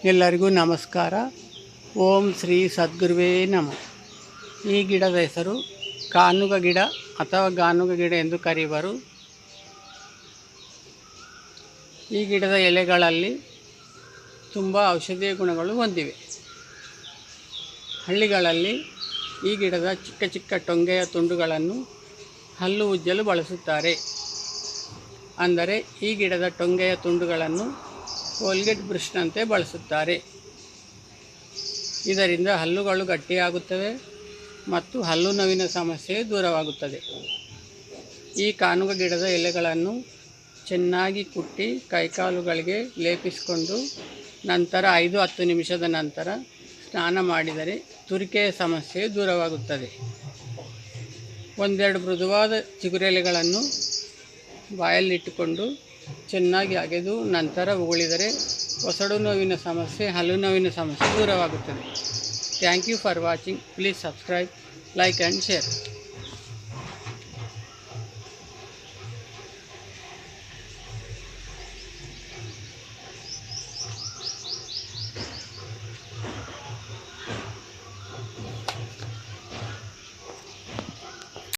ಎಲ್ಲರಿಗೂ ನಮಸ್ಕಾರ. ಓಂ ಶ್ರೀ ಸದ್ಗುರುವೇ ನಮಃ. ಈ ಗಿಡದ ಹೆಸರು ಕಾನುಗ ಗಿಡ ಅಥವಾ ಗಾನುಗ ಗಿಡ ಎಂದು ಕರೆಯುವರು. ಈ ಗಿಡದ ಎಲೆಗಳಲ್ಲಿ ತುಂಬ ಔಷಧೀಯ ಗುಣಗಳು ಹೊಂದಿವೆ. ಹಳ್ಳಿಗಳಲ್ಲಿ ಈ ಗಿಡದ ಚಿಕ್ಕ ಚಿಕ್ಕ ಟೊಂಗೆಯ ತುಂಡುಗಳನ್ನು ಹಲ್ಲು ಉಜ್ಜಲು ಬಳಸುತ್ತಾರೆ. ಅಂದರೆ ಈ ಗಿಡದ ಟೊಂಗೆಯ ತುಂಡುಗಳನ್ನು ಕೋಲ್ಗೇಟ್ ಬ್ರಷ್ನಂತೆ ಬಳಸುತ್ತಾರೆ. ಇದರಿಂದ ಹಲ್ಲುಗಳು ಗಟ್ಟಿಯಾಗುತ್ತವೆ ಮತ್ತು ಹಲ್ಲು ನೋವಿನ ಸಮಸ್ಯೆ ದೂರವಾಗುತ್ತದೆ. ಈ ಕಾನುಗ ಗಿಡದ ಎಲೆಗಳನ್ನು ಚೆನ್ನಾಗಿ ಕುಟ್ಟಿ ಕೈಕಾಲುಗಳಿಗೆ ಲೇಪಿಸಿಕೊಂಡು ನಂತರ 5-10 ನಿಮಿಷದ ನಂತರ ಸ್ನಾನ ಮಾಡಿದರೆ ತುರಿಕೆಯ ಸಮಸ್ಯೆ ದೂರವಾಗುತ್ತದೆ. ಒಂದೆರಡು ಮೃದುವಾದ ಚಿಗುರೆಲೆಗಳನ್ನು ಬಾಯಲ್ಲಿಟ್ಟುಕೊಂಡು ಚೆನ್ನಾಗಿ ಅಗೆದು ನಂತರ ಉಗುಳಿದರೆ ಒಸಡು ನೋವಿನ ಸಮಸ್ಯೆ, ಹಲ್ಲು ನೋವಿನ ಸಮಸ್ಯೆ ದೂರವಾಗುತ್ತದೆ. Thank you for watching. Please subscribe, like and share.